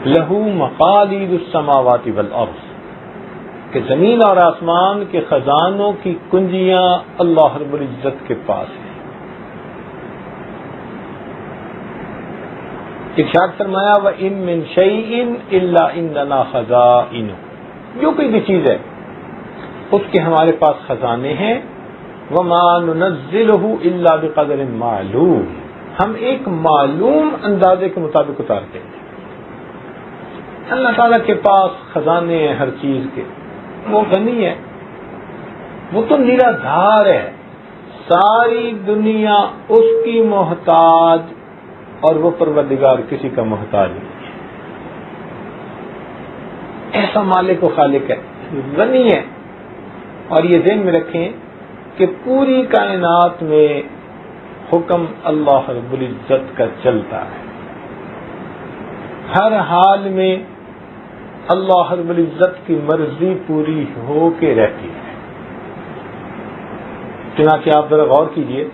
لہو مقالید السماوات والارض، کہ زمین اور آسمان کے خزانوں کی کنجیاں اللہ رب العزت کے پاس ہیں۔ ارشاد فرمایا وَإِن مِّن شَيْءٍ إِلَّا عِندَنَا خَزَائِنُهُ، جو کوئی بھی چیز ہے اس کے ہمارے پاس خزانے ہیں۔ وَمَا نُنَزِّلُهُ إِلَّا بِقَدْرٍ مَّعْلُومٍ، ہم ایک معلوم اندازے کے مطابق اتارتے ہیں۔ اللہ تعالیٰ کے پاس خزانے ہیں ہر چیز کے، وہ غنی ہے، وہ تو نرا دھار ہے، ساری دنیا اس کی محتاج اور وہ پروردگار کسی کا محتاج نہیں ہے۔ ایسا مالک و خالق ہے، غنی ہے۔ اور یہ ذہن میں رکھیں کہ پوری کائنات میں حکم اللہ رب العزت کا چلتا ہے، ہر حال میں اللہ رب العزت کی مرضی پوری ہو کے رہتی ہے۔ چنانچہ آپ ذرا غور کیجئے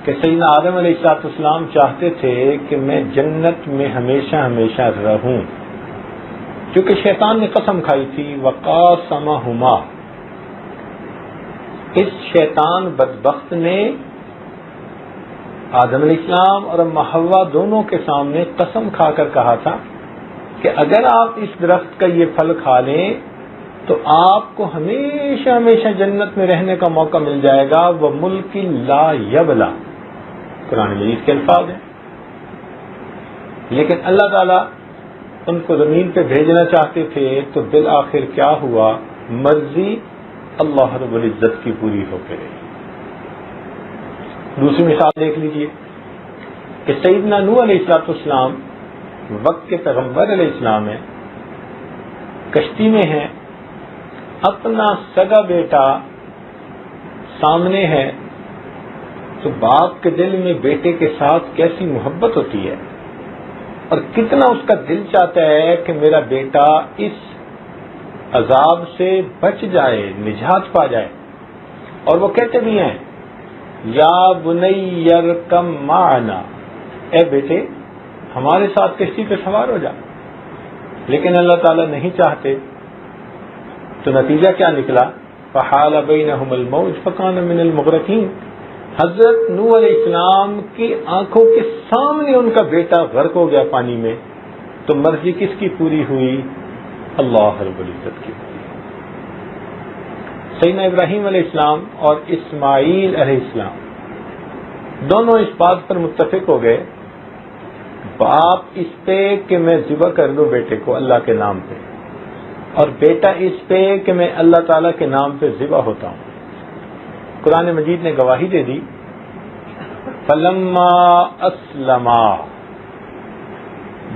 کہ سیدنا آدم علیہ السلام چاہتے تھے کہ میں جنت میں ہمیشہ ہمیشہ رہوں، کیونکہ شیطان نے قسم کھائی تھی وقاسمہما، اس شیطان بدبخت نے آدم علیہ السلام اور اماں حوا دونوں کے سامنے قسم کھا کر کہا تھا کہ اگر آپ اس درخت کا یہ پھل کھا لیں تو آپ کو ہمیشہ ہمیشہ جنت میں رہنے کا موقع مل جائے گا، وہ ملک لا یبلا، قرآن مجید کے الفاظ ہیں۔ لیکن اللہ تعالیٰ ان کو زمین پہ بھیجنا چاہتے تھے تو بالآخر کیا ہوا، مرضی اللہ رب العزت کی پوری ہو کے رہی۔ دوسری مثال دیکھ لیجئے کہ سیدنا نوح علیہ السلام وقت کے پیغمبر علیہ السلام ہیں، کشتی میں ہیں، اپنا سگا بیٹا سامنے ہے، تو باپ کے دل میں بیٹے کے ساتھ کیسی محبت ہوتی ہے اور کتنا اس کا دل چاہتا ہے کہ میرا بیٹا اس عذاب سے بچ جائے، نجات پا جائے۔ اور وہ کہتے بھی ہیں یا بنی ارکم معنا، اے بیٹے ہمارے ساتھ کشتی پہ سوار ہو جا، لیکن اللہ تعالیٰ نہیں چاہتے، تو نتیجہ کیا نکلا، فحال بینہم الموج فکان من المغرقین، حضرت نوح علیہ السلام کی آنکھوں کے سامنے ان کا بیٹا غرق ہو گیا پانی میں، تو مرضی کس کی پوری ہوئی، اللہ رب العزت کی۔ سیدنا ابراہیم علیہ السلام اور اسماعیل علیہ السلام دونوں اس بات پر متفق ہو گئے، باپ اس پہ کہ میں ذبح کر دوں بیٹے کو اللہ کے نام پہ، اور بیٹا اس پہ کہ میں اللہ تعالیٰ کے نام پہ ذبح ہوتا ہوں۔ قرآن مجید نے گواہی دے دی فلما اسلما،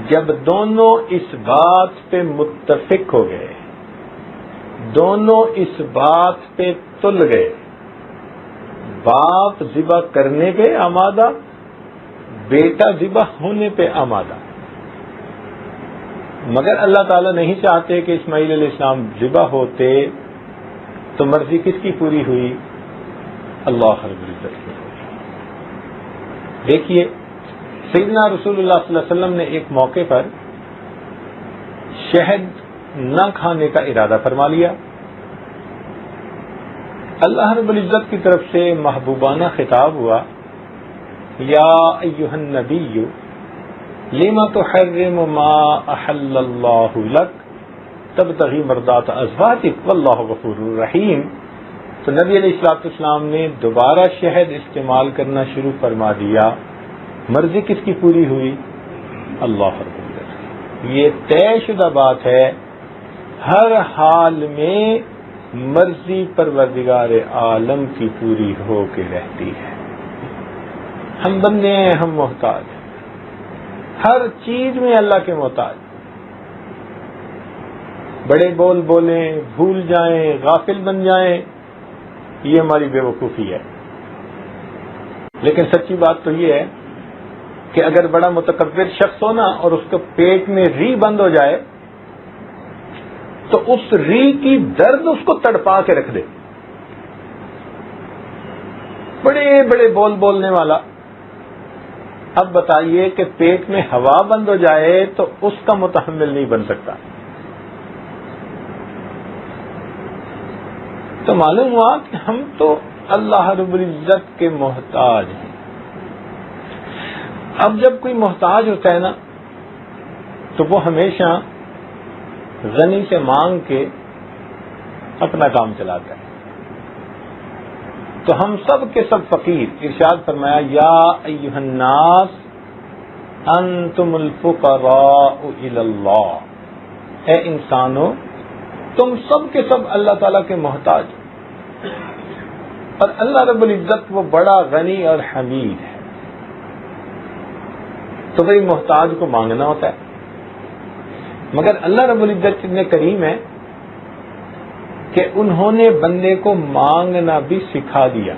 جب دونوں اس بات پہ متفق ہو گئے، دونوں اس بات پہ تل گئے، باپ ذبح کرنے پہ آمادہ، بیٹا ذبح ہونے پہ آمادہ، مگر اللہ تعالیٰ نہیں چاہتے کہ اسماعیل علیہ السلام ذبح ہوتے، تو مرضی کس کی پوری ہوئی، اللہ رب العزت کی۔ دیکھیے سیدنا رسول اللہ صلی اللہ علیہ وسلم نے ایک موقع پر شہد نہ کھانے کا ارادہ فرما لیا، اللہ رب العزت کی طرف سے محبوبانہ خطاب ہوا یا ایھا النبی لم تحرم ما احل اللہ لک تبتغی مرضات ازواجک واللہ غفور رحیم۔ تو نبی علیہ السلام نے دوبارہ شہد استعمال کرنا شروع فرما دیا، مرضی کس کی پوری ہوئی، اللہ رب العزت۔ یہ طے شدہ بات ہے، ہر حال میں مرضی پروردگار عالم کی پوری ہو کے رہتی ہے۔ ہم بندے ہیں، ہم محتاج ہیں، ہر چیز میں اللہ کے محتاج، بڑے بول بولیں، بھول جائیں، غافل بن جائیں، یہ ہماری بے وقوفی ہے۔ لیکن سچی بات تو یہ ہے کہ اگر بڑا متکبر شخص ہو نا اور اس کے پیٹ میں ری بند ہو جائے تو اس ری کی درد اس کو تڑپا کے رکھ دے، بڑے بڑے بول بولنے والا اب بتائیے کہ پیٹ میں ہوا بند ہو جائے تو اس کا متحمل نہیں بن سکتا. تو معلوم ہوا کہ ہم تو اللہ رب العزت کے محتاج ہیں. اب جب کوئی محتاج ہوتا ہے نا تو وہ ہمیشہ غنی سے مانگ کے اپنا کام چلاتا ہے. تو ہم سب کے سب فقیر. ارشاد فرمایا یا ایھا الناس انتم الفقراء الی اللہ، اے انسانو تم سب کے سب اللہ تعالیٰ کے محتاج. اور اللہ رب العزت وہ بڑا غنی اور حمید ہے. تو بھائی محتاج کو مانگنا ہوتا ہے، مگر اللہ رب العزت اتنے کریم ہے کہ انہوں نے بندے کو مانگنا بھی سکھا دیا.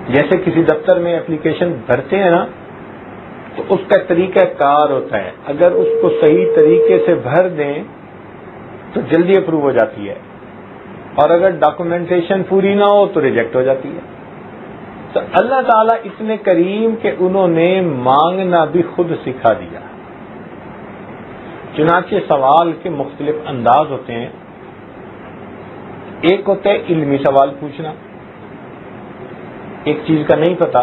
جیسے کسی دفتر میں اپلیکیشن بھرتے ہیں نا تو اس کا طریقہ کار ہوتا ہے. اگر اس کو صحیح طریقے سے بھر دیں تو جلدی اپروو ہو جاتی ہے، اور اگر ڈاکومنٹیشن پوری نہ ہو تو ریجیکٹ ہو جاتی ہے. تو اللہ تعالیٰ اتنے کریم کہ انہوں نے مانگنا بھی خود سکھا دیا. چنانچہ سوال کے مختلف انداز ہوتے ہیں. ایک ہوتا ہے علمی سوال پوچھنا، ایک چیز کا نہیں پتا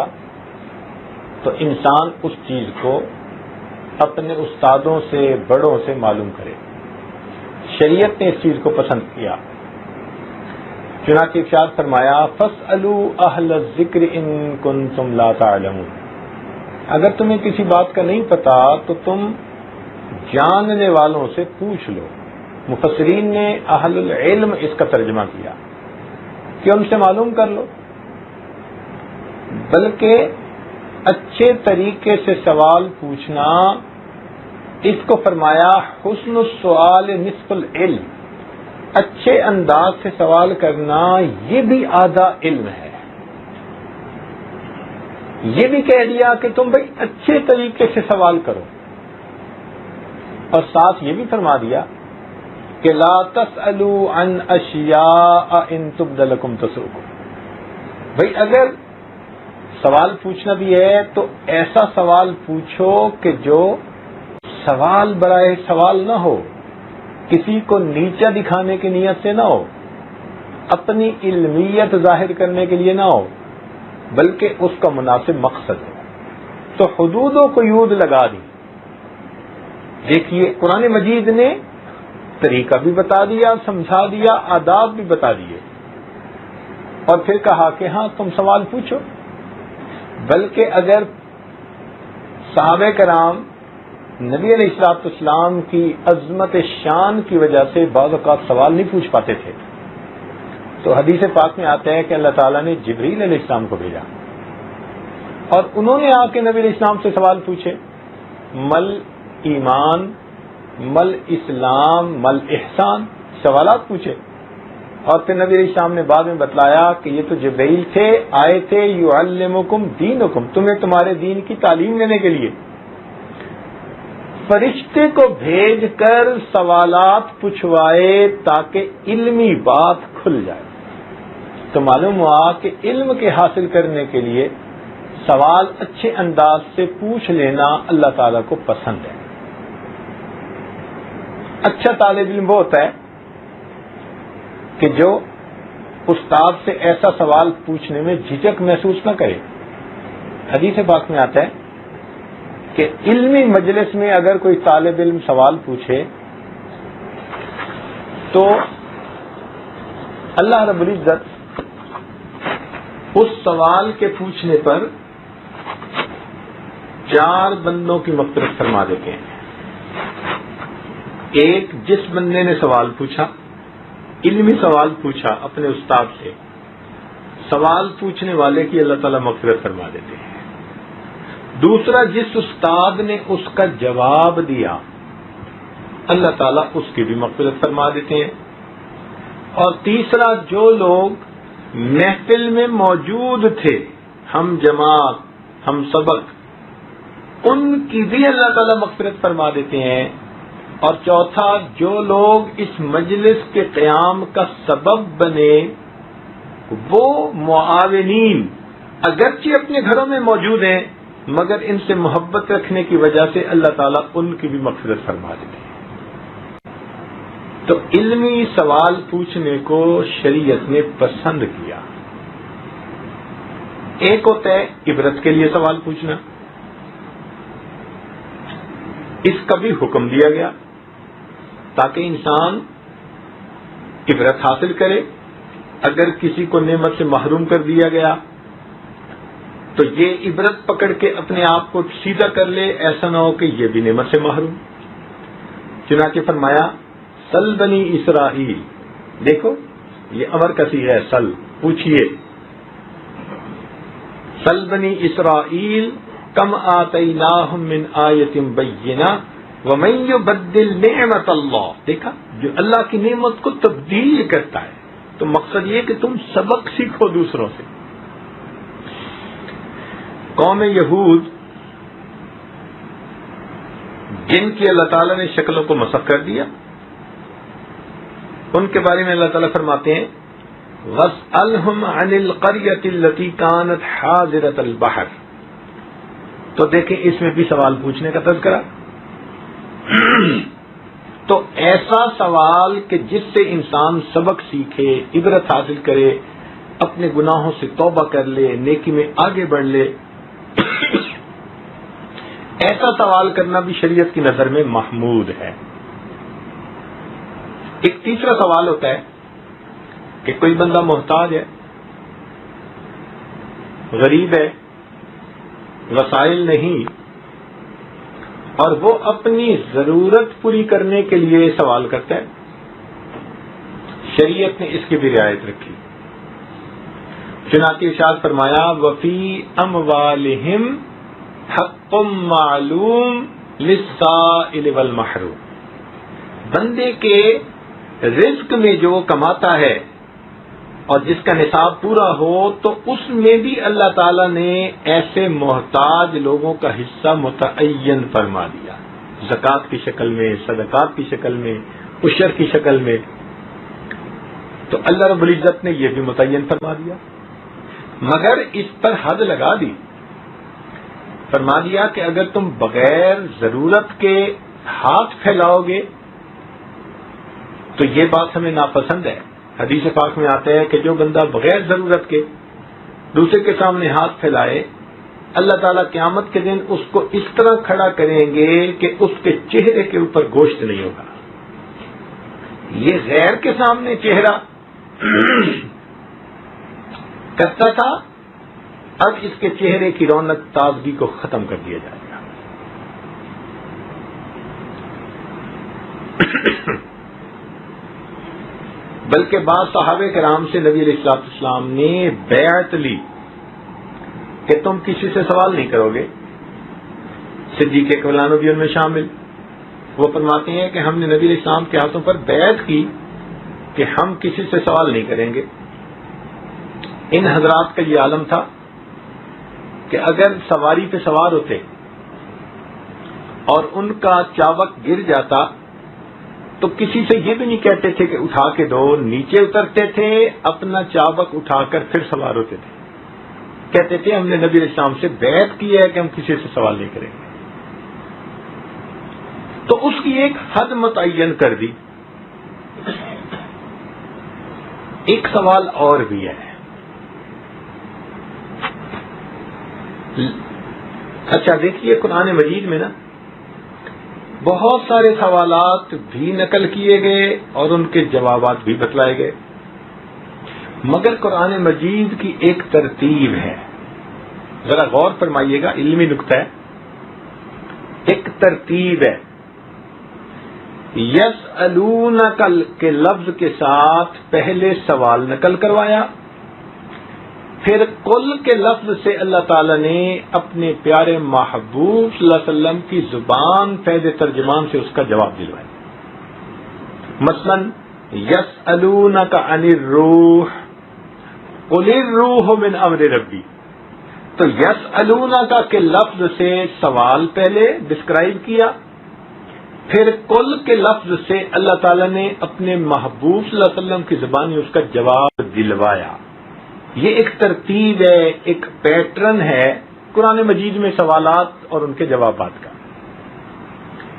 تو انسان اس چیز کو اپنے استادوں سے بڑوں سے معلوم کرے. شریعت نے اس چیز کو پسند کیا. چنانچہ ارشاد فرمایا فاسألوا اہل الذکر ان کنتم لا تعلمون. اگر تمہیں کسی بات کا نہیں پتا تو تم جاننے والوں سے پوچھ لو. مفسرین نے اہل العلم اس کا ترجمہ کیا کہ ان سے معلوم کر لو. بلکہ اچھے طریقے سے سوال پوچھنا، اس کو فرمایا حسن السؤال نصف العلم. اچھے انداز سے سوال کرنا یہ بھی آدھا علم ہے. یہ بھی کہہ دیا کہ تم بھائی اچھے طریقے سے سوال کرو، اور ساتھ یہ بھی فرما دیا کہ لا تسألوا عن اشیاء ان تبد لکم تسؤکم. بھائی اگر سوال پوچھنا بھی ہے تو ایسا سوال پوچھو کہ جو سوال برائے سوال نہ ہو، کسی کو نیچا دکھانے کی نیت سے نہ ہو، اپنی علمیت ظاہر کرنے کے لیے نہ ہو، بلکہ اس کا مناسب مقصد ہو. تو حدود و قیود لگا دی. دیکھیے قرآن مجید نے طریقہ بھی بتا دیا، سمجھا دیا، آداب بھی بتا دیے، اور پھر کہا کہ ہاں تم سوال پوچھو. بلکہ اگر صحابہ کرام نبی علیہ الصلوۃ والسلام کی عظمت شان کی وجہ سے بعض اوقات سوال نہیں پوچھ پاتے تھے تو حدیث پاک میں آتا ہے کہ اللہ تعالیٰ نے جبریل علیہ السلام کو بھیجا، اور انہوں نے آ کے نبی علیہ السلام سے سوال پوچھے، مل ایمان، مل اسلام، مل احسان، سوالات پوچھے. اور پھر نبی علیہ السلام نے بعد میں بتلایا کہ یہ تو جبرائیل تھے، آئے تھے یعلمکم دینکم، تمہیں تمہارے دین کی تعلیم دینے کے لیے. فرشتے کو بھیج کر سوالات پوچھوائے تاکہ علمی بات کھل جائے. تو معلوم ہوا کہ علم کے حاصل کرنے کے لیے سوال اچھے انداز سے پوچھ لینا اللہ تعالیٰ کو پسند ہے. اچھا طالب علم وہ ہوتا ہے کہ جو استاد سے ایسا سوال پوچھنے میں جھجک محسوس نہ کرے. حدیث پاک میں آتا ہے کہ علمی مجلس میں اگر کوئی طالب علم سوال پوچھے تو اللہ رب العزت اس سوال کے پوچھنے پر 4 بندوں کی مغفرت فرما دیتے ہیں. ایک، جس بندے نے سوال پوچھا، علمی سوال پوچھا اپنے استاد سے، سوال پوچھنے والے کی اللہ تعالیٰ مغفرت فرما دیتے ہیں. دوسرا، جس استاد نے اس کا جواب دیا اللہ تعالیٰ اس کی بھی مغفرت فرما دیتے ہیں. اور تیسرا، جو لوگ محفل میں موجود تھے، ہم جماعت، ہم سبق، ان کی بھی اللہ تعالیٰ مغفرت فرما دیتے ہیں. اور چوتھا، جو لوگ اس مجلس کے قیام کا سبب بنے، وہ معاونین، اگرچہ اپنے گھروں میں موجود ہیں مگر ان سے محبت رکھنے کی وجہ سے اللہ تعالیٰ ان کی بھی مغفرت فرما دیتے ہیں۔ تو علمی سوال پوچھنے کو شریعت نے پسند کیا۔ ایک ہوتا ہے عبرت کے لیے سوال پوچھنا، اس کا بھی حکم دیا گیا تاکہ انسان عبرت حاصل کرے۔ اگر کسی کو نعمت سے محروم کر دیا گیا تو یہ عبرت پکڑ کے اپنے آپ کو سیدھا کر لے، ایسا نہ ہو کہ یہ بھی نعمت سے محروم۔ چنانچہ فرمایا سل بنی اسرائیل، دیکھو یہ امر کا صیغہ ہے، سل پوچھئے، سل بنی اسرائیل کم آتیناہم من آیت بینہ ومن یبدل نعمت اللہ، دیکھا جو اللہ کی نعمت کو تبدیل کرتا ہے۔ تو مقصد یہ کہ تم سبق سیکھو دوسروں سے۔ قوم یہود جن کی اللہ تعالیٰ نے شکلوں کو مسخ کر دیا، ان کے بارے میں اللہ تعالیٰ فرماتے ہیں وَاسْأَلْهُمْ عَنِ الْقَرْيَةِ الَّتِي كَانَتْ حَاضِرَةَ الْبَحْرِ، تو دیکھیں اس میں بھی سوال پوچھنے کا تذکرہ۔ تو ایسا سوال کہ جس سے انسان سبق سیکھے، عبرت حاصل کرے، اپنے گناہوں سے توبہ کر لے، نیکی میں آگے بڑھ لے، ایسا سوال کرنا بھی شریعت کی نظر میں محمود ہے۔ ایک تیسرا سوال ہوتا ہے کہ کوئی بندہ محتاج ہے، غریب ہے، وسائل نہیں، اور وہ اپنی ضرورت پوری کرنے کے لیے سوال کرتا ہے، شریعت نے اس کی بھی رعایت رکھی۔ چنانچہ ارشاد فرمایا وفی اموالہم حق معلوم للسائل والمحروم، بندے کے رزق میں جو وہ کماتا ہے اور جس کا نصاب پورا ہو تو اس میں بھی اللہ تعالیٰ نے ایسے محتاج لوگوں کا حصہ متعین فرما دیا، زکوٰۃ کی شکل میں، صدقات کی شکل میں، عشر کی شکل میں۔ تو اللہ رب العزت نے یہ بھی متعین فرما دیا، مگر اس پر حد لگا دی، فرما دیا کہ اگر تم بغیر ضرورت کے ہاتھ پھیلاؤ گے تو یہ بات ہمیں ناپسند ہے۔ حدیث پاک میں آتا ہے کہ جو بندہ بغیر ضرورت کے دوسرے کے سامنے ہاتھ پھیلائے، اللہ تعالیٰ قیامت کے دن اس کو اس طرح کھڑا کریں گے کہ اس کے چہرے کے اوپر گوشت نہیں ہوگا۔ یہ غیر کے سامنے چہرہ کرتا تھا، اب اس کے چہرے کی رونق تازگی کو ختم کر دیا جائے گا۔ بلکہ بعض صحابہ کرام سے نبی علیہ السلام نے بیعت لی کہ تم کسی سے سوال نہیں کرو گے۔ صدیق اکبر بھی ان میں شامل، وہ فرماتے ہیں کہ ہم نے نبی علیہ السلام کے ہاتھوں پر بیعت کی کہ ہم کسی سے سوال نہیں کریں گے۔ ان حضرات کا یہ عالم تھا کہ اگر سواری پہ سوار ہوتے اور ان کا چاوک گر جاتا تو کسی سے یہ بھی نہیں کہتے تھے کہ اٹھا کے دو، نیچے اترتے تھے، اپنا چاوک اٹھا کر پھر سوار ہوتے تھے، کہتے تھے ہم نے نبی علیہ السلام سے بیعت کی ہے کہ ہم کسی سے سوال نہیں کریں گے۔ تو اس کی ایک حد متعین کر دی۔ ایک سوال اور بھی ہے، اچھا دیکھیے قرآن مجید میں نا بہت سارے سوالات بھی نقل کیے گئے اور ان کے جوابات بھی بتلائے گئے، مگر قرآن مجید کی ایک ترتیب ہے، ذرا غور فرمائیے گا، علمی نکتہ ہے، ایک ترتیب ہے۔ یسألونک کے لفظ کے ساتھ پہلے سوال نقل کروایا، پھر قل کے لفظ سے اللہ تعالی نے اپنے پیارے محبوب صلی اللہ علیہ وسلم کی زبان فیض ترجمان سے اس کا جواب دلوایا۔ مثلا یسألونک عن الروح قل الروح من امر ربی، تو یسألونک کے لفظ سے سوال پہلے ڈسکرائب کیا، پھر قل کے لفظ سے اللہ تعالی نے اپنے محبوب صلی اللہ علیہ وسلم کی زبان میں اس کا جواب دلوایا۔ یہ ایک ترتیب ہے، ایک پیٹرن ہے قرآن مجید میں سوالات اور ان کے جوابات کا.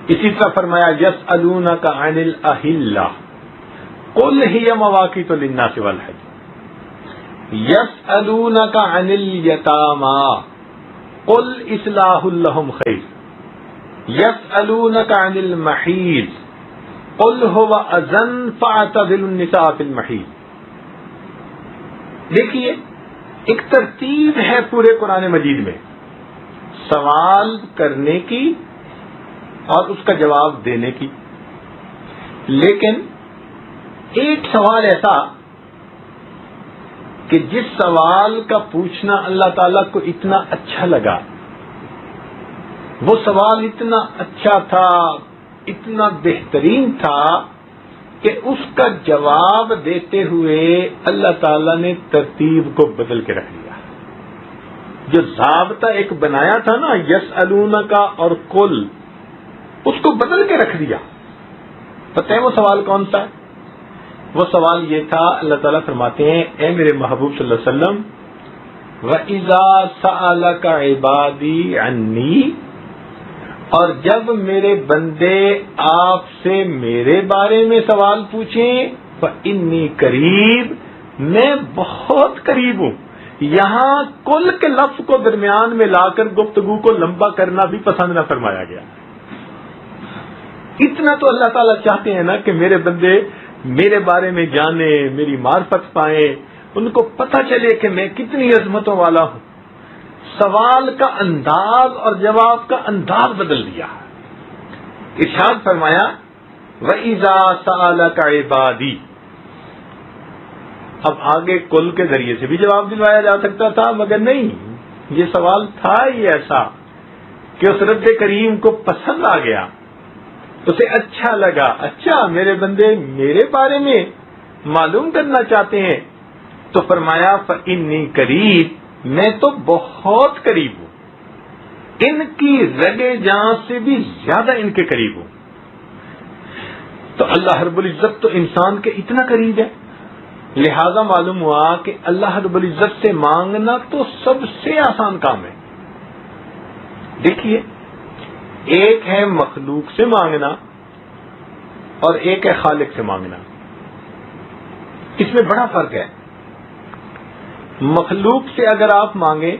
اسی طرح فرمایا یسألونک عن الاہلہ قل ہی مواقیت للناس والحج، یسألونک عن الیتامی قل اصلاح لہم خیر، یسألونک عن المحیض قل هو اذن فاعتزلوا النساء فی المحیض. دیکھیے ایک ترتیب ہے پورے قرآن مجید میں سوال کرنے کی اور اس کا جواب دینے کی. لیکن ایک سوال ایسا کہ جس سوال کا پوچھنا اللہ تعالیٰ کو اتنا اچھا لگا، وہ سوال اتنا اچھا تھا، اتنا بہترین تھا کہ اس کا جواب دیتے ہوئے اللہ تعالیٰ نے ترتیب کو بدل کے رکھ دیا. جو ضابطہ ایک بنایا تھا نا یسألونک اور قل، اس کو بدل کے رکھ دیا. پتہ ہے وہ سوال کون سا ہے؟ وہ سوال یہ تھا، اللہ تعالیٰ فرماتے ہیں اے میرے محبوب صلی اللہ علیہ وسلم وَإِذَا سَأَلَكَ عِبَادِي عَنِّي، اور جب میرے بندے آپ سے میرے بارے میں سوال پوچھیں فَإِنِّي قریب، میں بہت قریب ہوں. یہاں کل کے لفظ کو درمیان میں لا کر گفتگو کو لمبا کرنا بھی پسند نہ فرمایا گیا. اتنا تو اللہ تعالیٰ چاہتے ہیں نا کہ میرے بندے میرے بارے میں جانیں، میری معرفت پائیں، ان کو پتہ چلے کہ میں کتنی عظمتوں والا ہوں. سوال کا انداز اور جواب کا انداز بدل دیا. ارشاد فرمایا وَإِذَا سَأَلَكَ عِبَادِي. اب آگے کل کے ذریعے سے بھی جواب دلوایا جا سکتا تھا، مگر نہیں، یہ سوال تھا ہی ایسا کہ اس رب کریم کو پسند آ گیا، اسے اچھا لگا. اچھا میرے بندے میرے بارے میں معلوم کرنا چاہتے ہیں، تو فرمایا فَإِنِّي قریب، میں تو بہت قریب ہوں، ان کی رگے جان سے بھی زیادہ ان کے قریب ہوں. تو اللہ رب العزت تو انسان کے اتنا قریب ہے، لہذا معلوم ہوا کہ اللہ رب العزت سے مانگنا تو سب سے آسان کام ہے. دیکھیے ایک ہے مخلوق سے مانگنا اور ایک ہے خالق سے مانگنا، اس میں بڑا فرق ہے. مخلوق سے اگر آپ مانگیں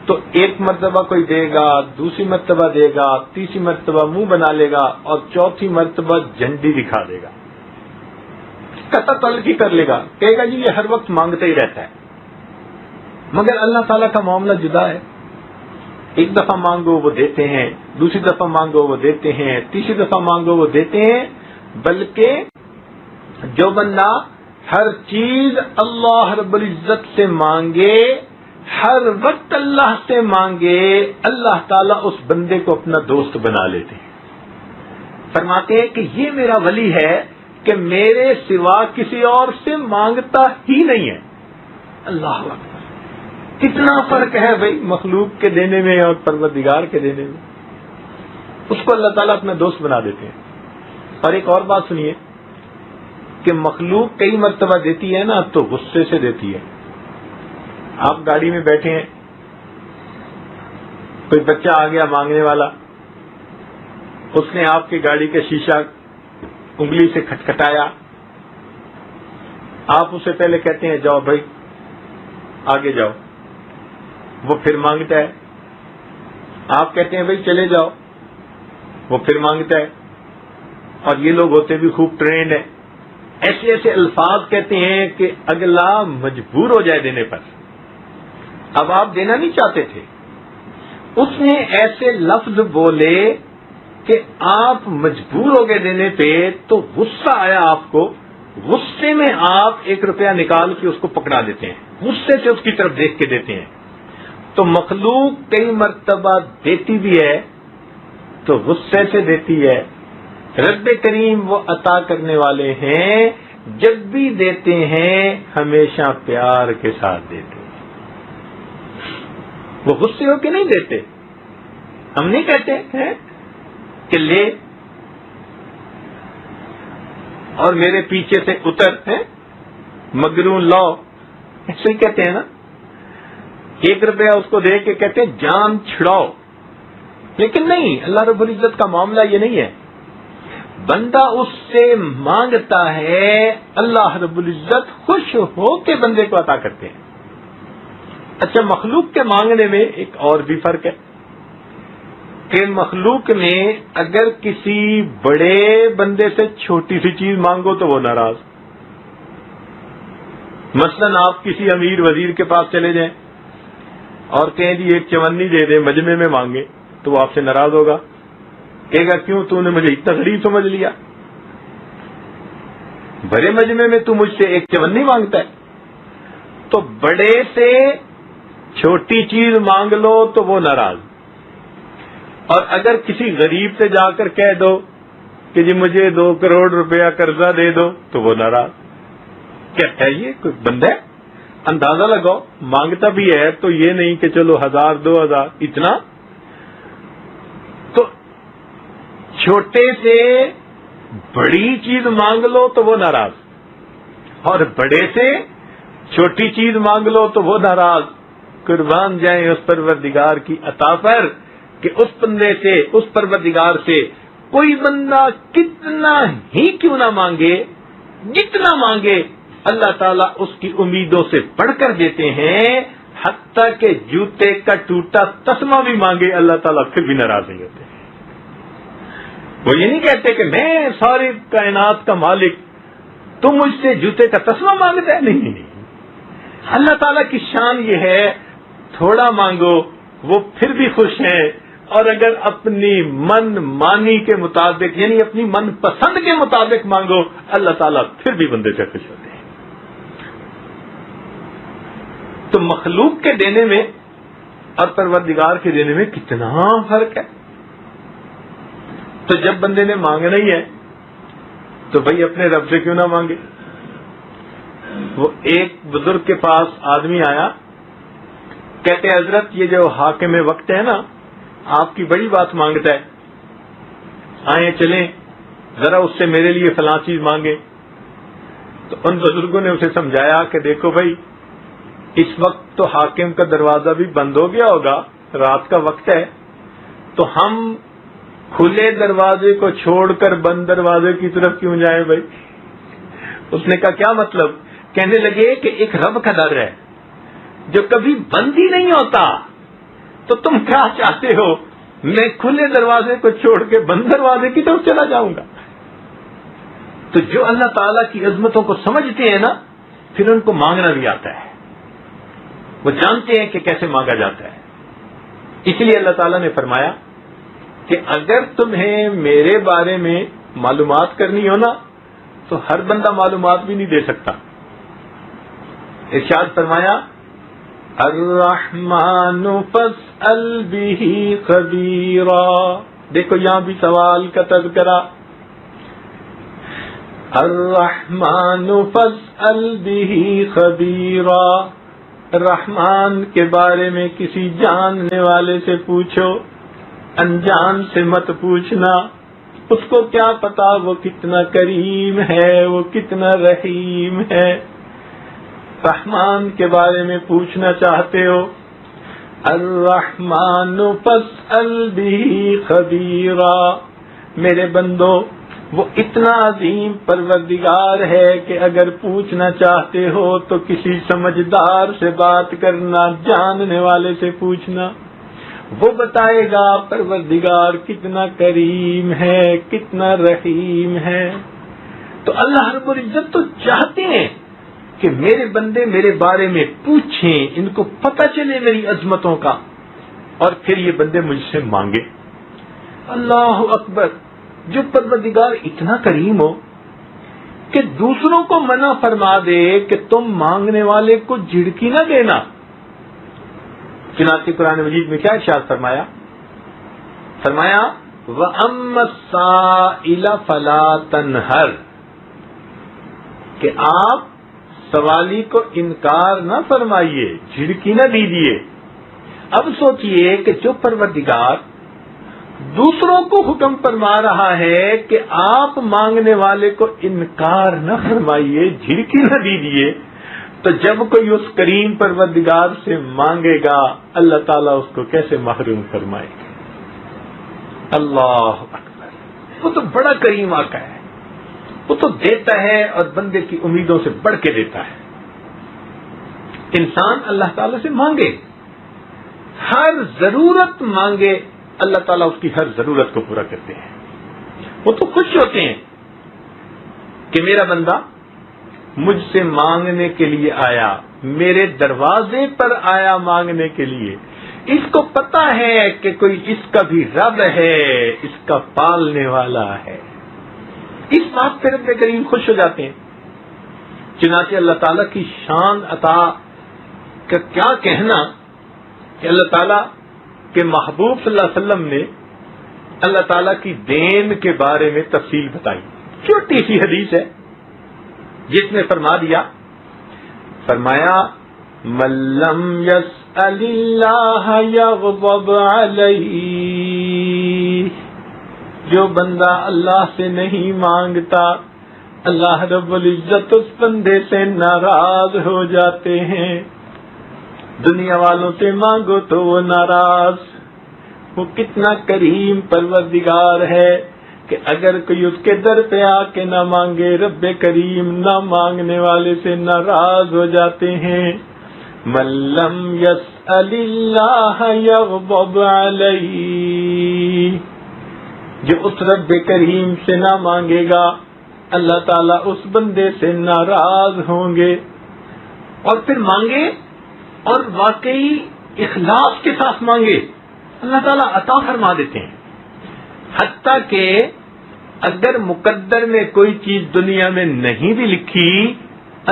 تو ایک مرتبہ کوئی دے گا، دوسری مرتبہ دے گا، تیسری مرتبہ منہ بنا لے گا اور چوتھی مرتبہ جھنڈی دکھا دے گا، قطع تلقی کر لے گا، کہے گا جی یہ ہر وقت مانگتا ہی رہتا ہے. مگر اللہ تعالیٰ کا معاملہ جدا ہے. ایک دفعہ مانگو وہ دیتے ہیں، دوسری دفعہ مانگو وہ دیتے ہیں، تیسری دفعہ مانگو وہ دیتے ہیں. بلکہ جو بندہ ہر چیز اللہ رب العزت سے مانگے، ہر وقت اللہ سے مانگے، اللہ تعالیٰ اس بندے کو اپنا دوست بنا لیتے ہیں. فرماتے ہیں کہ یہ میرا ولی ہے کہ میرے سوا کسی اور سے مانگتا ہی نہیں ہے. اللہ اکبر، کتنا فرق ہے بھائی مخلوق کے دینے میں اور پروردگار کے دینے میں. اس کو اللہ تعالیٰ اپنا دوست بنا دیتے ہیں. اور ایک اور بات سنیے کہ مخلوق کئی مرتبہ دیتی ہے نا تو غصے سے دیتی ہے. آپ گاڑی میں بیٹھے ہیں، کوئی بچہ آ گیا مانگنے والا، اس نے آپ کی گاڑی کا شیشہ انگلی سے کھٹکھٹایا، آپ اسے پہلے کہتے ہیں جاؤ بھائی آگے جاؤ، وہ پھر مانگتا ہے. آپ کہتے ہیں بھائی چلے جاؤ، وہ پھر مانگتا ہے. اور یہ لوگ ہوتے بھی خوب ٹرینڈ ہیں، ایسے ایسے الفاظ کہتے ہیں کہ اگلا مجبور ہو جائے دینے پر. اب آپ دینا نہیں چاہتے تھے، اس نے ایسے لفظ بولے کہ آپ مجبور ہو گئے دینے پہ، تو غصہ آیا آپ کو. غصے میں آپ 1 روپیہ نکال کے اس کو پکڑا دیتے ہیں، غصے سے اس کی طرف دیکھ کے دیتے ہیں. تو مخلوق کئی مرتبہ دیتی بھی ہے تو غصے سے دیتی ہے. رب کریم وہ عطا کرنے والے ہیں، جب بھی دیتے ہیں ہمیشہ پیار کے ساتھ دیتے ہیں. وہ غصے ہو کے نہیں دیتے. ہم نہیں کہتے ہیں کہ لے اور میرے پیچھے سے اتر ہے مگروں لو ایسے ہی کہتے ہیں نا, 1 روپیہ اس کو دے کے کہتے ہیں جان چھڑاؤ. لیکن نہیں, اللہ رب العزت کا معاملہ یہ نہیں ہے. بندہ اس سے مانگتا ہے, اللہ رب العزت خوش ہو کے بندے کو عطا کرتے ہیں. اچھا, مخلوق کے مانگنے میں ایک اور بھی فرق ہے کہ مخلوق میں اگر کسی بڑے بندے سے چھوٹی سی چیز مانگو تو وہ ناراض. مثلا آپ کسی امیر وزیر کے پاس چلے جائیں اور کہیں جی 1 چونی دے دیں, مجمع میں مانگے, تو وہ آپ سے ناراض ہوگا, کہے گا کیوں تو نے مجھے اتنا غریب سمجھ لیا, بڑے مجمع میں تو مجھ سے 1 چونی مانگتا ہے. تو بڑے سے چھوٹی چیز مانگ لو تو وہ ناراض, اور اگر کسی غریب سے جا کر کہہ دو کہ جی مجھے 2 کروڑ روپیہ قرضہ دے دو تو وہ ناراض. کیا ہے یہ کوئی بندہ ہے؟ اندازہ لگاؤ, مانگتا بھی ہے تو یہ نہیں کہ چلو 1000 2000 اتنا. تو چھوٹے سے بڑی چیز مانگ لو تو وہ ناراض, اور بڑے سے چھوٹی چیز مانگ لو تو وہ ناراض. قربان جائیں اس پروردگار کی عطا پر کہ اس بندے سے, اس پروردگار سے کوئی بندہ کتنا ہی کیوں نہ مانگے, جتنا مانگے اللہ تعالیٰ اس کی امیدوں سے بڑھ کر دیتے ہیں. حتیٰ کہ جوتے کا ٹوٹا تسمہ بھی مانگے اللہ تعالیٰ پھر بھی ناراض نہیں ہوتے. وہ یہ نہیں کہتے کہ میں ساری کائنات کا مالک, تم مجھ سے جوتے کا تسمہ مانگتا ہے. نہیں, اللہ تعالیٰ کی شان یہ ہے, تھوڑا مانگو وہ پھر بھی خوش ہیں, اور اگر اپنی من مانی کے مطابق یعنی اپنی من پسند کے مطابق مانگو اللہ تعالیٰ پھر بھی بندے سے خوش ہوتے ہیں. تو مخلوق کے دینے میں اور پروردگار کے دینے میں کتنا فرق ہے. تو جب بندے نے مانگنا ہی ہے تو بھائی اپنے رب سے کیوں نہ مانگے. وہ ایک بزرگ کے پاس آدمی آیا, کہتے حضرت یہ جو حاکم وقت ہے نا, آپ کی بڑی بات مانگتا ہے, آئیں چلیں ذرا اس سے میرے لیے فلاں چیز مانگے. تو ان بزرگوں نے اسے سمجھایا کہ دیکھو بھائی, اس وقت تو حاکم کا دروازہ بھی بند ہو گیا ہوگا, رات کا وقت ہے, تو ہم کھلے دروازے کو چھوڑ کر بند دروازے کی طرف کیوں جائیں بھائی. اس نے کہا کیا مطلب؟ کہنے لگے کہ ایک رب کا در ہے جو کبھی بند ہی نہیں ہوتا, تو تم کیا چاہتے ہو میں کھلے دروازے کو چھوڑ کے بند دروازے کی طرف چلا جاؤں گا. تو جو اللہ تعالیٰ کی عظمتوں کو سمجھتے ہیں نا, پھر ان کو مانگنا بھی آتا ہے, وہ جانتے ہیں کہ کیسے مانگا جاتا ہے. اس لیے اللہ تعالیٰ نے فرمایا کہ اگر تمہیں میرے بارے میں معلومات کرنی ہو نا تو ہر بندہ معلومات بھی نہیں دے سکتا. ارشاد فرمایا الرحمن فاسأل به خبیرا. دیکھو یہاں بھی سوال کا تذکرہ. الرحمن فاسأل به خبیرا, رحمان کے بارے میں کسی جاننے والے سے پوچھو, انجان سے مت پوچھنا. اس کو کیا پتا وہ کتنا کریم ہے, وہ کتنا رحیم ہے. رحمان کے بارے میں پوچھنا چاہتے ہو, الرحمن فاسأل به خبیرا. میرے بندو وہ اتنا عظیم پروردگار ہے کہ اگر پوچھنا چاہتے ہو تو کسی سمجھدار سے بات کرنا, جاننے والے سے پوچھنا, وہ بتائے گا پروردگار کتنا کریم ہے, کتنا رحیم ہے. تو اللہ رب العزت تو چاہتے ہیں کہ میرے بندے میرے بارے میں پوچھیں, ان کو پتہ چلے میری عظمتوں کا, اور پھر یہ بندے مجھ سے مانگے. اللہ اکبر. جو پروردگار اتنا کریم ہو کہ دوسروں کو منع فرما دے کہ تم مانگنے والے کو جھڑکی نہ دینا. چنانچہ قرآن مجید میں کیا ارشاد فرمایا؟ فرمایا وَأَمَّا السَّائِلَ فَلَا تَنْهَرْ, کہ آپ سوالی کو انکار نہ فرمائیے, جھڑکی نہ دیجیے. اب سوچئے کہ جو پروردگار دوسروں کو حکم فرما رہا ہے کہ آپ مانگنے والے کو انکار نہ فرمائیے, جھڑکی نہ دیجیے, تو جب کوئی اس کریم پروردگار سے مانگے گا اللہ تعالیٰ اس کو کیسے محروم فرمائے گا. اللہ اکبر. وہ تو بڑا کریم آقا ہے, وہ تو دیتا ہے اور بندے کی امیدوں سے بڑھ کے دیتا ہے. انسان اللہ تعالیٰ سے مانگے, ہر ضرورت مانگے, اللہ تعالیٰ اس کی ہر ضرورت کو پورا کرتے ہیں. وہ تو خوش ہوتے ہیں کہ میرا بندہ مجھ سے مانگنے کے لیے آیا, میرے دروازے پر آیا مانگنے کے لیے. اس کو پتا ہے کہ کوئی اس کا بھی رب ہے, اس کا پالنے والا ہے. اس بات پہ رب کریم خوش ہو جاتے ہیں. چنانچہ اللہ تعالیٰ کی شان عطا کا کیا کہنا کہ اللہ تعالیٰ کے محبوب صلی اللہ علیہ وسلم نے اللہ تعالیٰ کی دین کے بارے میں تفصیل بتائی. چھوٹی سی حدیث ہے جس میں فرما دیا, فرمایا مَلَّمْ يَسْأَلِ اللَّهَ يَغْضَبْ عَلَيْهِ, جو بندہ اللہ سے نہیں مانگتا اللہ رب العزت اس بندے سے ناراض ہو جاتے ہیں. دنیا والوں سے مانگو تو وہ ناراض. وہ کتنا کریم پروردگار ہے کہ اگر کوئی اس کے در پہ آ کے نہ مانگے, رب کریم نہ مانگنے والے سے ناراض ہو جاتے ہیں. مَن لَّمْ يَسْأَلِ اللَّهَ يَغْضَبْ عَلَيْهِ, جو اس رب کریم سے نہ مانگے گا اللہ تعالیٰ اس بندے سے ناراض ہوں گے. اور پھر مانگے اور واقعی اخلاص کے ساتھ مانگے, اللہ تعالیٰ عطا فرما دیتے ہیں. حتیٰ کہ اگر مقدر میں کوئی چیز دنیا میں نہیں بھی لکھی,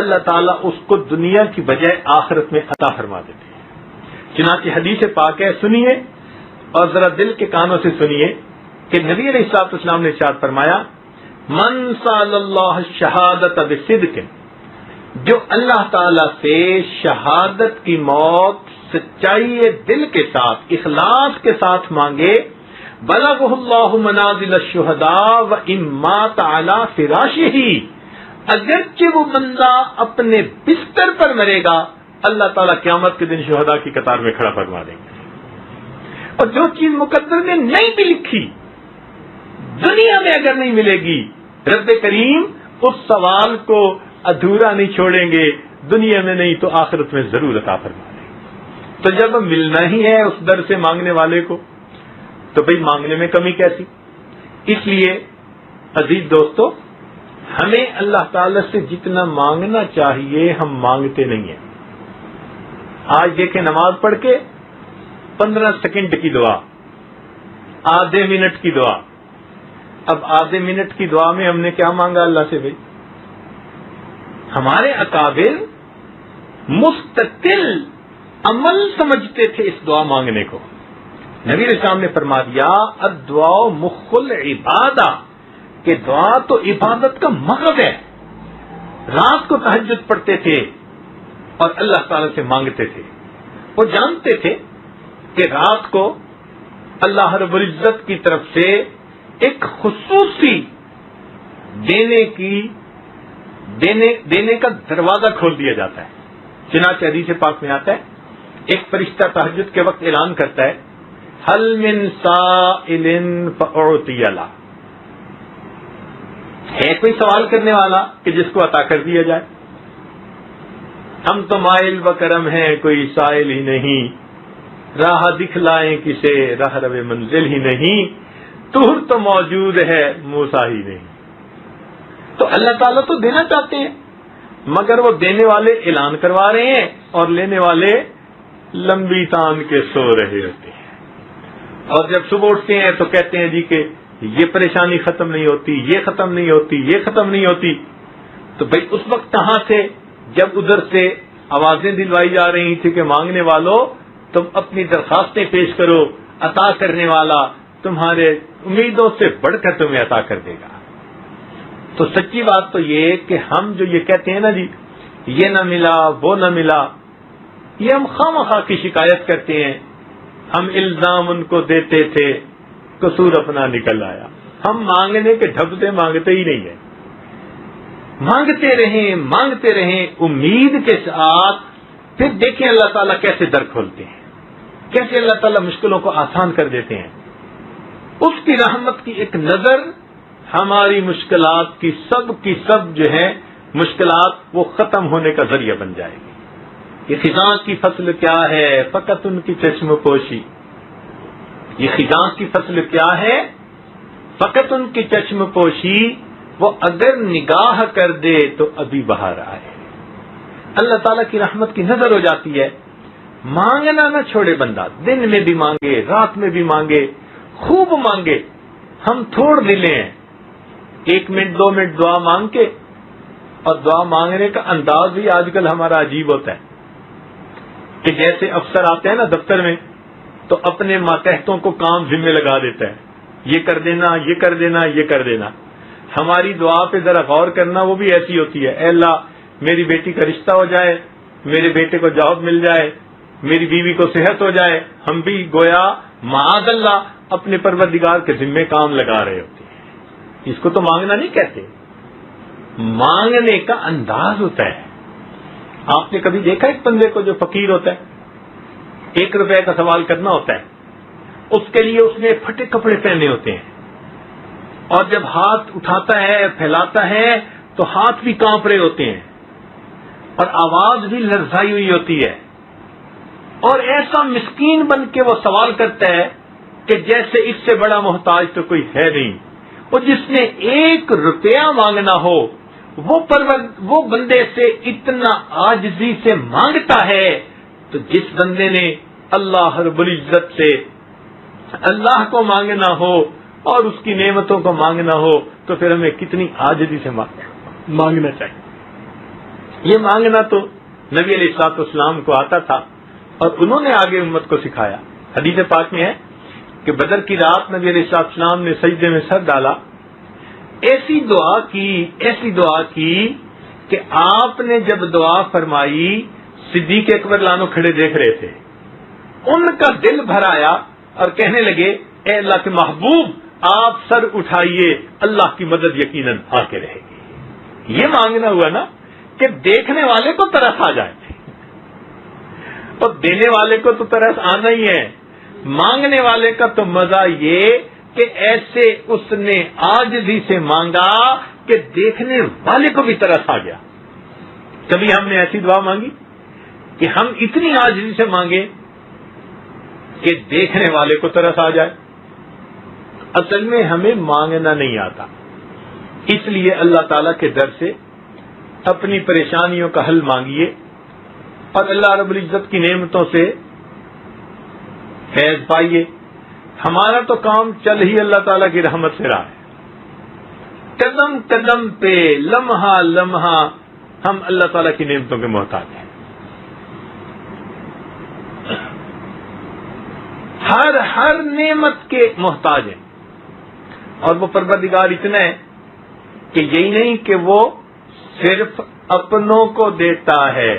اللہ تعالیٰ اس کو دنیا کی بجائے آخرت میں عطا فرما دیتے ہیں. چنانچہ حدیث پاک ہے, سنیے اور ذرا دل کے کانوں سے سنیے کہ نبی علیہ الصلوۃ والسلام نے ارشاد فرمایا من سأل اللہ الشہادۃ بصدق, جو اللہ تعالیٰ سے شہادت کی موت سچائی دل کے ساتھ اخلاص کے ساتھ مانگے, بلغہ اللہ منازل الشہداء وان مات علی فراشہ, اگرچہ وہ بندہ اپنے بستر پر مرے گا اللہ تعالیٰ قیامت کے دن شہداء کی قطار میں کھڑا فرما دیں گے. اور جو چیز مقدر میں نہیں بھی لکھی دنیا میں اگر نہیں ملے گی, رب کریم اس سوال کو ادھورا نہیں چھوڑیں گے, دنیا میں نہیں تو آخرت میں ضرور عطا فرما دیں گے. تو جب ملنا ہی ہے اس در سے مانگنے والے کو تو بھئی مانگنے میں کمی کیسی. اس لیے عزیز دوستو, ہمیں اللہ تعالی سے جتنا مانگنا چاہیے ہم مانگتے نہیں ہیں. آج دیکھیں نماز پڑھ کے 15 سیکنڈ کی دعا, آدھے منٹ کی دعا. اب آدھے منٹ کی دعا میں ہم نے کیا مانگا اللہ سے بھائی؟ ہمارے اکابر مستقل عمل سمجھتے تھے اس دعا مانگنے کو. نبی علیہ السلام نے فرما دیا الدعاء مخ العبادہ, کہ دعا تو عبادت کا مغز ہے. رات کو تہجد پڑھتے تھے اور اللہ تعالی سے مانگتے تھے. وہ جانتے تھے کہ رات کو اللہ رب العزت کی طرف سے ایک خصوصی دینے کا دروازہ کھول دیا جاتا ہے. چنانچہ حدیث پاک میں آتا ہے ایک فرشتہ تہجد کے وقت اعلان کرتا ہے حل من سائل فاعطی له, ہے کوئی سوال کرنے والا کہ جس کو عطا کر دیا جائے. ہم تو مائل و کرم ہیں کوئی سائل ہی نہیں, راہ دکھلائیں کسے راہ رو منزل ہی نہیں, طور تو موجود ہے موسیٰ ہی نہیں. تو اللہ تعالیٰ تو دینا چاہتے ہیں مگر وہ دینے والے اعلان کروا رہے ہیں اور لینے والے لمبی تان کے سو رہے ہوتے ہیں. اور جب صبح اٹھتے ہیں تو کہتے ہیں جی کہ یہ پریشانی ختم نہیں ہوتی, یہ ختم نہیں ہوتی, یہ ختم نہیں ہوتی. تو بھئی اس وقت کہاں سے جب ادھر سے آوازیں دلوائی جا رہی تھی کہ مانگنے والوں تم اپنی درخواستیں پیش کرو, عطا کرنے والا تمہارے امیدوں سے بڑھ کر تمہیں عطا کر دے گا. تو سچی بات تو یہ کہ ہم جو یہ کہتے ہیں نا جی یہ نہ ملا وہ نہ ملا, یہ ہم خواہ کی شکایت کرتے ہیں. ہم الزام ان کو دیتے تھے, قصور اپنا نکل آیا. ہم مانگنے کے ڈھب سے مانگتے ہی نہیں ہیں. مانگتے رہیں امید کے ساتھ. پھر دیکھیں اللہ تعالیٰ کیسے در کھولتے ہیں, کیسے اللہ تعالیٰ مشکلوں کو آسان کر دیتے ہیں. اس کی رحمت کی ایک نظر ہماری مشکلات کی سب جو ہے مشکلات وہ ختم ہونے کا ذریعہ بن جائے گی. یہ خزاں کی فصل کیا ہے فقط ان کی چشم پوشی. یہ خزاں کی فصل کیا ہے فقط ان کی چشم پوشی. وہ اگر نگاہ کر دے تو ابھی باہر آئے. اللہ تعالیٰ کی رحمت کی نظر ہو جاتی ہے. مانگنا نہ چھوڑے بندہ, دن میں بھی مانگے, رات میں بھی مانگے, خوب مانگے. ہم تھوڑ دلے ہیں, 1 منٹ 2 منٹ دعا مانگ کے, اور دعا مانگنے کا انداز بھی آج کل ہمارا عجیب ہوتا ہے کہ جیسے افسر آتے ہیں نا دفتر میں تو اپنے ماتحتوں کو کام ذمہ لگا دیتا ہے, یہ کر دینا, یہ کر دینا, یہ کر دینا. ہماری دعا پہ ذرا غور کرنا, وہ بھی ایسی ہوتی ہے, اے اللہ میری بیٹی کا رشتہ ہو جائے, میرے بیٹے کو جاب مل جائے, میری بیوی کو صحت ہو جائے. ہم بھی گویا معاذ اللہ اپنے پروردگار کے ذمہ کام لگا رہے ہوتے ہیں. اس کو تو مانگنا نہیں کہتے, مانگنے کا انداز ہوتا ہے. آپ نے کبھی دیکھا ایک بندے کو جو فقیر ہوتا ہے, 1 روپے کا سوال کرنا ہوتا ہے, اس کے لیے اس نے پھٹے کپڑے پہنے ہوتے ہیں, اور جب ہاتھ اٹھاتا ہے پھیلاتا ہے تو ہاتھ بھی کانپ رہے ہوتے ہیں, اور آواز بھی لرزائی ہوئی ہوتی ہے, اور ایسا مسکین بن کے وہ سوال کرتا ہے کہ جیسے اس سے بڑا محتاج تو کوئی ہے نہیں. اور جس نے 1 روپیہ مانگنا ہو وہ بندے سے اتنا عاجزی سے مانگتا ہے, تو جس بندے نے اللہ رب العزت سے اللہ کو مانگنا ہو اور اس کی نعمتوں کو مانگنا ہو تو پھر ہمیں کتنی عاجزی سے مانگنا چاہیے. یہ مانگنا تو نبی علیہ الصلوۃ والسلام کو آتا تھا, اور انہوں نے آگے امت کو سکھایا. حدیث پاک میں ہے کہ بدر کی رات نبی علیہ الصلوۃ والسلام نے سجدے میں سر ڈالا, ایسی دعا کی کہ آپ نے جب دعا فرمائی صدیق اکبر لانو کھڑے دیکھ رہے تھے, ان کا دل بھر آیا اور کہنے لگے اے اللہ کے محبوب آپ سر اٹھائیے, اللہ کی مدد یقیناً آ کے رہے گی. یہ مانگنا ہوا نا کہ دیکھنے والے کو ترس آ جائے, اور دینے والے کو تو ترس آنا ہی ہے. مانگنے والے کا تو مزہ یہ کہ ایسے اس نے عاجزی سے مانگا کہ دیکھنے والے کو بھی ترس آ گیا. کبھی ہم نے ایسی دعا مانگی کہ ہم اتنی عاجزی سے مانگے کہ دیکھنے والے کو ترس آ جائے. اصل میں ہمیں مانگنا نہیں آتا, اس لیے اللہ تعالیٰ کے در سے اپنی پریشانیوں کا حل مانگیے, اور اللہ رب العزت کی نعمتوں سے فیض پائیے. ہمارا تو کام چل ہی اللہ تعالیٰ کی رحمت سے رہا ہے. قدم قدم پہ لمحہ لمحہ ہم اللہ تعالیٰ کی نعمتوں کے محتاج ہیں. ہر نعمت کے محتاج ہیں, اور وہ پروردگار اتنا ہے کہ یہی نہیں کہ وہ صرف اپنوں کو دیتا ہے.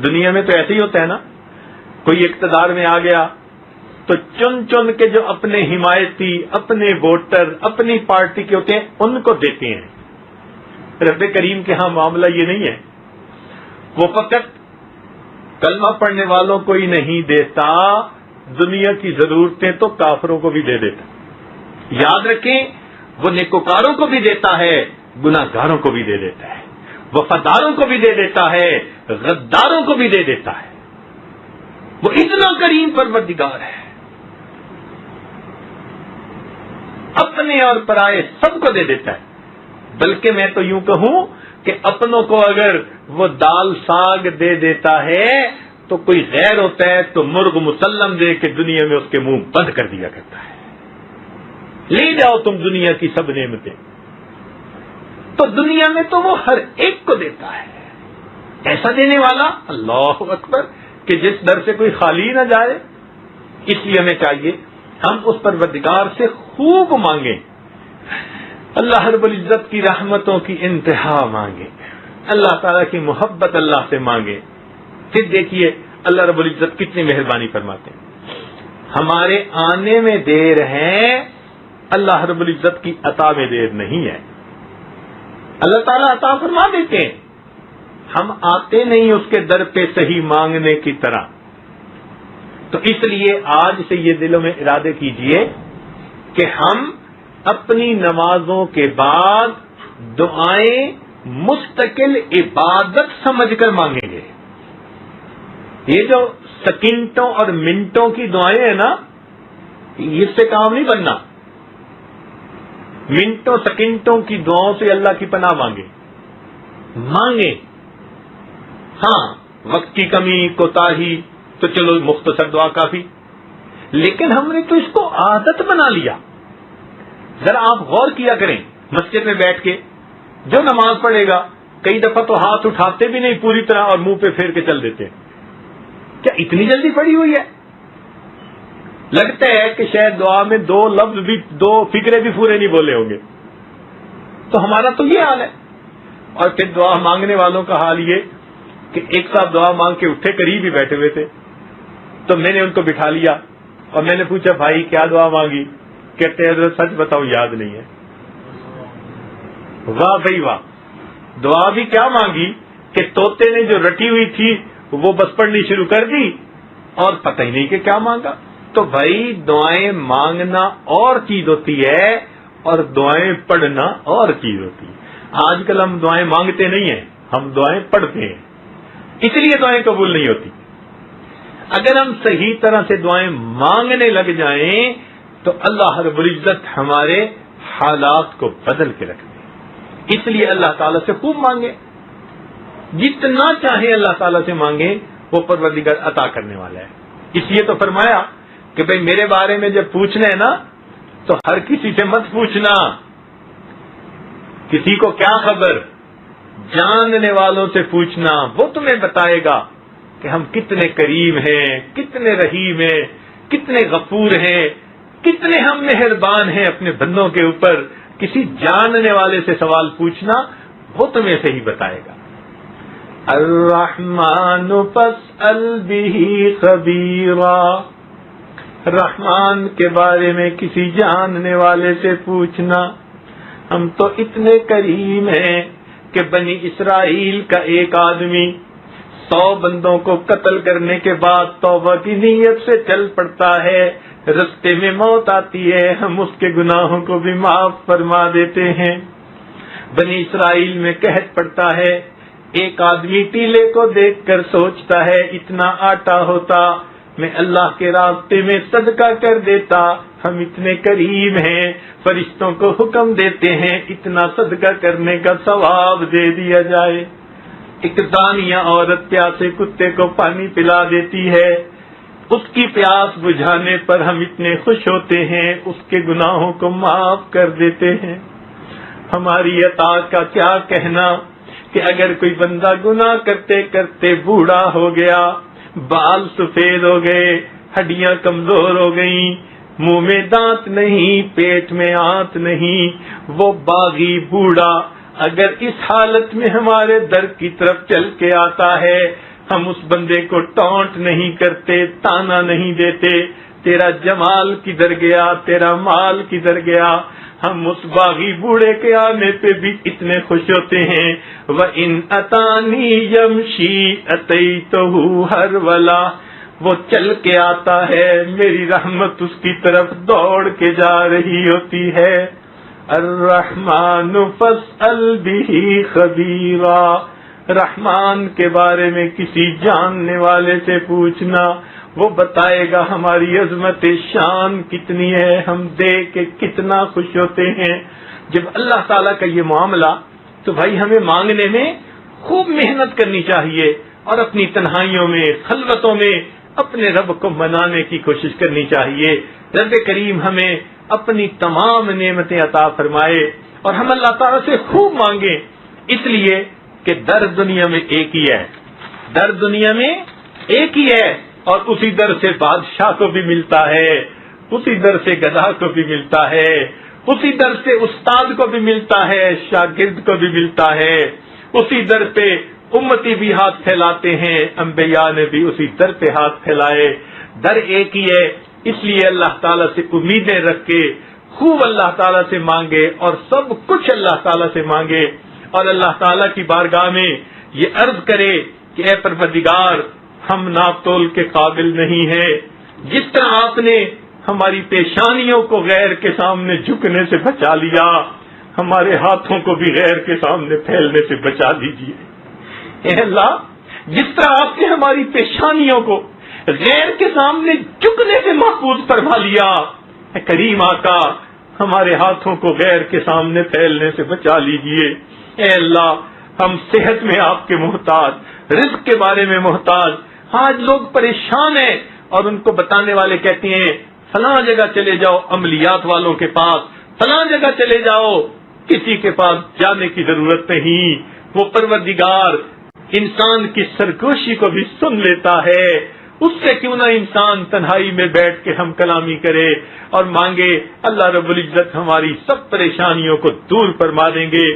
دنیا میں تو ایسے ہی ہوتا ہے نا, کوئی اقتدار میں آ گیا تو چن کے جو اپنے حمایتی, اپنے ووٹر, اپنی پارٹی کے ہوتے ہیں ان کو دیتے ہیں. رب کریم کے ہاں معاملہ یہ نہیں ہے, وہ فقط کلمہ پڑھنے والوں کو ہی نہیں دیتا, دنیا کی ضرورتیں تو کافروں کو بھی دے دیتا. یاد رکھیں وہ نیکوکاروں کو بھی دیتا ہے, گناہگاروں کو بھی دے دیتا ہے, وفاداروں کو بھی دے دیتا ہے, غداروں کو بھی دے دیتا ہے. وہ اتنا کریم پروردگار ہے, اپنے اور پرائے سب کو دے دیتا ہے. بلکہ میں تو یوں کہوں کہ اپنوں کو اگر وہ دال ساگ دے دیتا ہے تو کوئی غیر ہوتا ہے تو مرغ مسلم دے کے دنیا میں اس کے منہ بند کر دیا کرتا ہے. لے جاؤ تم دنیا کی سب نعمتیں. تو دنیا میں تو وہ ہر ایک کو دیتا ہے. ایسا دینے والا اللہ اکبر کہ جس در سے کوئی خالی نہ جائے. اس لیے ہمیں چاہیے ہم اس پروردگار سے خوب مانگیں, اللہ رب العزت کی رحمتوں کی انتہا مانگیں, اللہ تعالیٰ کی محبت اللہ سے مانگیں. پھر دیکھیے اللہ رب العزت کتنی مہربانی فرماتے ہیں. ہمارے آنے میں دیر ہے, اللہ رب العزت کی عطا میں دیر نہیں ہے. اللہ تعالیٰ عطا فرما دیتے ہیں. ہم آتے نہیں اس کے در پہ صحیح مانگنے کی طرح. تو اس لیے آج سے یہ دلوں میں ارادے کیجئے کہ ہم اپنی نمازوں کے بعد دعائیں مستقل عبادت سمجھ کر مانگیں گے. یہ جو سیکنڈوں اور منٹوں کی دعائیں ہیں نا، اس سے کام نہیں بننا. منٹوں سیکنڈوں کی دعاؤں سے اللہ کی پناہ مانگیں. ہاں، وقت کی کمی کوتاہی تو چلو مختصر دعا کافی، لیکن ہم نے تو اس کو عادت بنا لیا. ذرا آپ غور کیا کریں، مسجد میں بیٹھ کے جو نماز پڑھے گا کئی دفعہ تو ہاتھ اٹھاتے بھی نہیں پوری طرح اور منہ پہ پھیر کے چل دیتے. کیا اتنی جلدی پڑھی ہوئی ہے؟ لگتا ہے کہ شاید دعا میں 2 لفظ بھی 2 فکرے بھی پورے نہیں بولے ہوں گے. تو ہمارا تو یہ حال ہے. اور پھر دعا مانگنے والوں کا حال یہ کہ ایک صاحب دعا مانگ کے اٹھے، قریب ہی بیٹھے ہوئے تھے، تو میں نے ان کو بٹھا لیا اور میں نے پوچھا بھائی کیا دعا مانگی؟ کہتے ہیں حضرت سچ بتاؤ یاد نہیں ہے. واہ بھائی واہ، دعا بھی کیا مانگی کہ طوطے نے جو رٹی ہوئی تھی وہ بس پڑھنی شروع کر دی اور پتہ ہی نہیں کہ کیا مانگا. تو بھائی دعائیں مانگنا اور چیز ہوتی ہے اور دعائیں پڑھنا اور چیز ہوتی ہے. آج کل ہم دعائیں مانگتے نہیں ہیں، ہم دعائیں پڑھتے ہیں، اس لیے دعائیں قبول نہیں ہوتی. اگر ہم صحیح طرح سے دعائیں مانگنے لگ جائیں تو اللہ رب العزت ہمارے حالات کو بدل کے رکھ دے. اس لیے اللہ تعالیٰ سے خوب مانگے، جتنا چاہے اللہ تعالیٰ سے مانگے، وہ پروردگار عطا کرنے والا ہے. اس لیے تو فرمایا کہ بھئی میرے بارے میں جب پوچھنا ہے نا تو ہر کسی سے مت پوچھنا. کسی کو کیا خبر، جاننے والوں سے پوچھنا، وہ تمہیں بتائے گا کہ ہم کتنے کریم ہیں، کتنے رحیم ہیں، کتنے غفور ہیں، کتنے ہم مہربان ہیں اپنے بندوں کے اوپر. کسی جاننے والے سے سوال پوچھنا، وہ تمہیں صحیح بتائے گا. الرحمن فاسأل به خبیرا، رحمان کے بارے میں کسی جاننے والے سے پوچھنا. ہم تو اتنے کریم ہیں کہ بنی اسرائیل کا ایک آدمی 100 بندوں کو قتل کرنے کے بعد توبہ کی نیت سے چل پڑتا ہے، رستے میں موت آتی ہے، ہم اس کے گناہوں کو بھی معاف فرما دیتے ہیں. بنی اسرائیل میں قحط پڑتا ہے، ایک آدمی ٹیلے کو دیکھ کر سوچتا ہے اتنا آٹا ہوتا میں اللہ کے راستے میں صدقہ کر دیتا. ہم اتنے کریم ہیں، فرشتوں کو حکم دیتے ہیں اتنا صدقہ کرنے کا ثواب دے دیا جائے. ایک زانیہ عورت پیاسے کتے کو پانی پلا دیتی ہے، اس کی پیاس بجھانے پر ہم اتنے خوش ہوتے ہیں، اس کے گناہوں کو معاف کر دیتے ہیں. ہماری عطا کا کیا کہنا کہ اگر کوئی بندہ گناہ کرتے کرتے بوڑھا ہو گیا، بال سفید ہو گئے، ہڈیاں کمزور ہو گئیں، منہ میں دانت نہیں، پیٹ میں آنت نہیں، وہ باغی بوڑھا اگر اس حالت میں ہمارے در کی طرف چل کے آتا ہے، ہم اس بندے کو ٹونٹ نہیں کرتے، تانا نہیں دیتے، تیرا جمال کدھر گیا، تیرا مال کدھر گیا. ہم اس باغی بوڑھے کے آنے پہ بھی اتنے خوش ہوتے ہیں. وَإِنْ أَتَانِي يَمْشِي أَتَيْتُهُ هَرْوَلًا، وہ چل کے آتا ہے، میری رحمت اس کی طرف دوڑ کے جا رہی ہوتی ہے. الرحمن فاسأل به خبیرا، رحمان کے بارے میں کسی جاننے والے سے پوچھنا، وہ بتائے گا ہماری عظمت شان کتنی ہے، ہم دیکھ کے کتنا خوش ہوتے ہیں. جب اللہ تعالیٰ کا یہ معاملہ، تو بھائی ہمیں مانگنے میں خوب محنت کرنی چاہیے اور اپنی تنہائیوں میں، خلوتوں میں اپنے رب کو منانے کی کوشش کرنی چاہیے. رب کریم ہمیں اپنی تمام نعمتیں عطا فرمائے اور ہم اللہ تعالیٰ سے خوب مانگیں، اس لیے کہ در دنیا میں ایک ہی ہے، در دنیا میں ایک ہی ہے، اور اسی در سے بادشاہ کو بھی ملتا ہے، اسی در سے گدھا کو بھی ملتا ہے، اسی در سے استاد کو بھی ملتا ہے، شاگرد کو بھی ملتا ہے، اسی در پہ امتی بھی ہاتھ پھیلاتے ہیں، انبیاء نے بھی اسی در پہ ہاتھ پھیلائے. در ایک ہی ہے، اس لیے اللہ تعالیٰ سے امیدیں رکھ کے خوب اللہ تعالیٰ سے مانگے اور سب کچھ اللہ تعالیٰ سے مانگے. اور اللہ تعالیٰ کی بارگاہ میں یہ عرض کرے کہ اے پروردگار ہم ناپ تول کے قابل نہیں ہیں، جس طرح آپ نے ہماری پیشانیوں کو غیر کے سامنے جھکنے سے بچا لیا، ہمارے ہاتھوں کو بھی غیر کے سامنے پھیلنے سے بچا دیجیے۔ اے اللہ، جس طرح آپ نے ہماری پیشانیوں کو غیر کے سامنے جھکنے سے محفوظ فرما لیا، اے کریم آقا ہمارے ہاتھوں کو غیر کے سامنے پھیلنے سے بچا لیجیے۔ اے اللہ، ہم صحت میں آپ کے محتاج، رزق کے بارے میں محتاج، آج لوگ پریشان ہیں اور ان کو بتانے والے کہتے ہیں فلاں جگہ چلے جاؤ عملیات والوں کے پاس، فلاں جگہ چلے جاؤ، کسی کے پاس جانے کی ضرورت نہیں۔ وہ پروردگار انسان کی سرگوشی کو بھی سن لیتا ہے، اس سے کیوں نہ انسان تنہائی میں بیٹھ کے ہم کلامی کرے اور مانگے، اللہ رب العزت ہماری سب پریشانیوں کو دور فرما دیں گے۔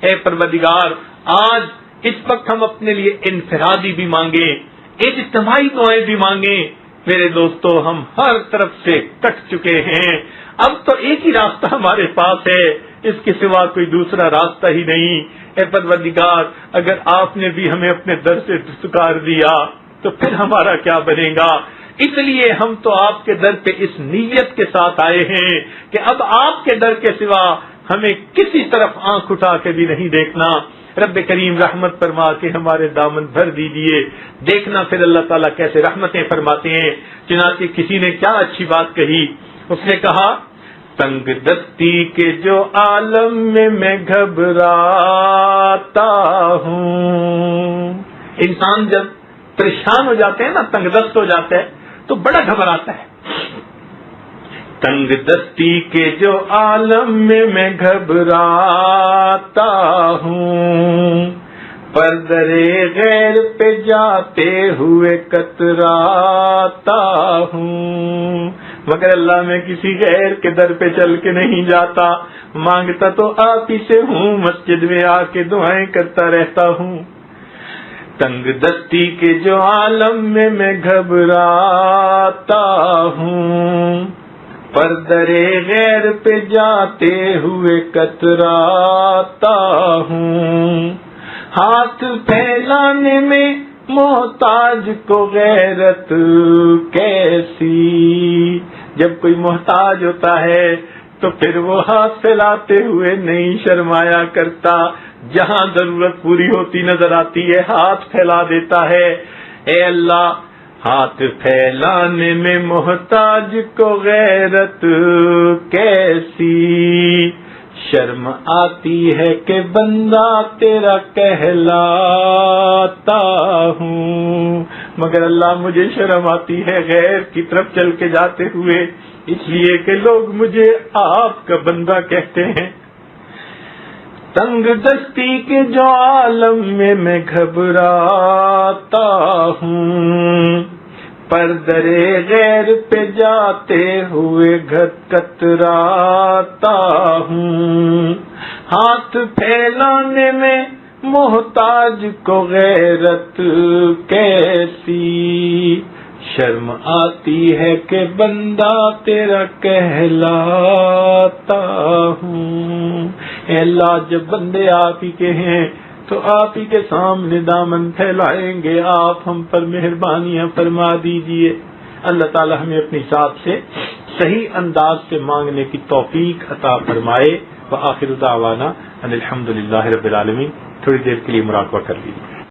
اے پروردگار، آج اس وقت ہم اپنے لیے انفرادی بھی مانگیں، اجتماعی دعائیں بھی مانگیں۔ میرے دوستو، ہم ہر طرف سے کٹ چکے ہیں، اب تو ایک ہی راستہ ہمارے پاس ہے، اس کے سوا کوئی دوسرا راستہ ہی نہیں۔ اے پروردگار، اگر آپ نے بھی ہمیں اپنے در سے دستکار دیا تو پھر ہمارا کیا بنے گا؟ اس لیے ہم تو آپ کے در پہ اس نیت کے ساتھ آئے ہیں کہ اب آپ کے در کے سوا ہمیں کسی طرف آنکھ اٹھا کے بھی نہیں دیکھنا۔ رب کریم رحمت فرما کے ہمارے دامن بھر دیجیے۔ دیکھنا پھر اللہ تعالیٰ کیسے رحمتیں فرماتے ہیں۔ چنانچہ کسی نے کیا اچھی بات کہی، اس نے کہا تنگ دستی کے جو عالم میں گھبراتا ہوں۔ انسان جب پریشان ہو جاتے ہیں نا، تنگ دست ہو جاتا ہے تو بڑا گھبراتا ہے۔ تنگ دستی کے جو عالم میں گھبراتا ہوں، پر درے غیر پہ جاتے ہوئے کتراتا ہوں، مگر اللہ میں کسی غیر کے در پہ چل کے نہیں جاتا، مانگتا تو آپ ہی سے ہوں، مسجد میں آ کے دعائیں کرتا رہتا ہوں۔ تنگ دستی کے جو عالم میں گھبراتا ہوں، پر درے غیر پہ جاتے ہوئے کتراتا ہوں، ہاتھ پھیلانے میں محتاج کو غیرت کیسی، جب کوئی محتاج ہوتا ہے تو پھر وہ ہاتھ پھیلاتے ہوئے نہیں شرمایا کرتا، جہاں ضرورت پوری ہوتی نظر آتی ہے ہاتھ پھیلا دیتا ہے۔ اے اللہ، ہاتھ پھیلانے میں محتاج کو غیرت کیسی، شرم آتی ہے کہ بندہ تیرا کہلاتا ہوں، مگر اللہ مجھے شرم آتی ہے غیر کی طرف چل کے جاتے ہوئے، اس لیے کہ لوگ مجھے آپ کا بندہ کہتے ہیں۔ تنگ دستی کے جو عالم میں گھبراتا ہوں، پر درے غیر پہ جاتے ہوئے کتراتا ہوں، ہاتھ پھیلانے میں محتاج کو غیرت کیسی، شرم آتی ہے کہ بندہ تیرا کہلاتا ہوں۔ اے اللہ، جب بندے آپ ہی کے ہیں تو آپ ہی کے سامنے دامن پھیلائیں گے، آپ ہم پر مہربانیاں فرما دیجئے۔ اللہ تعالی ہمیں اپنی ذات سے صحیح انداز سے مانگنے کی توفیق عطا فرمائے۔ وآخر دعوانا ان الحمد للہ رب العالمین۔ تھوڑی دیر کے لیے مراقبہ کر لیجیے۔